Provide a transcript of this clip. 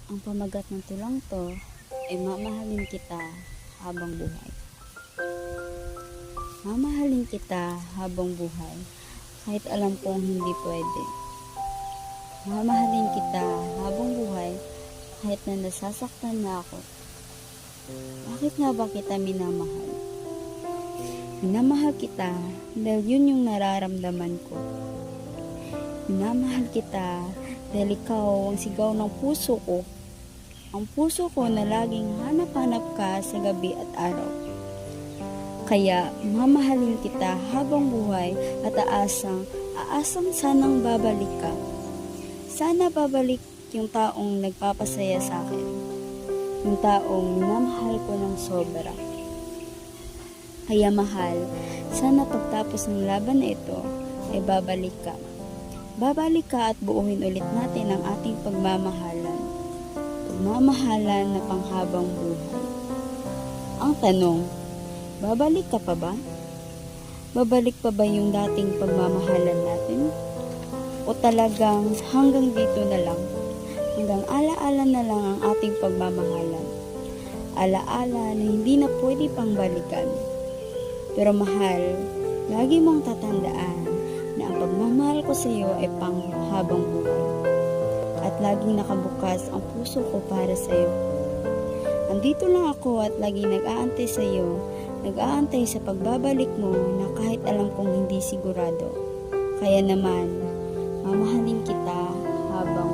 Ang pamagat ng tulang to ay mamahalin kita habang buhay. Mamahalin kita habang buhay kahit alam kong hindi pwede. Mamahalin kita habang buhay kahit na nasasaktan na ako. Bakit nga ba kita minamahal? Minamahal kita dahil yun yung nararamdaman ko. Minamahal kita dahil ikaw ang sigaw ng puso ko. Ang puso ko na laging hanap-hanap ka sa gabi at araw. Kaya mamahalin kita habang buhay at aasang sanang babalik ka. Sana babalik yung taong nagpapasaya sa akin. Yung taong minamahal ko ng sobra. Kaya mahal, sana pagtapos ng laban na ito ay babalik ka. Babalik ka at buuhin ulit natin ang ating pagmamahalan. Pagmamahalan na panghabang buhay. Ang tanong, babalik ka pa ba? Babalik pa ba yung dating pagmamahalan natin? O talagang hanggang dito na lang? Hanggang alaala na lang ang ating pagmamahalan? Alaala na hindi na pwede pang balikan. Pero mahal, lagi mong tatandaan na ang pagmamahal ko sa iyo ay panghabang buhay. At laging nakabukas ang puso ko para sa iyo. Andito lang ako at laging nag-aantay sa iyo, nag-aantay sa pagbabalik mo na kahit alam kong hindi sigurado. Kaya naman, mamahalin kita habang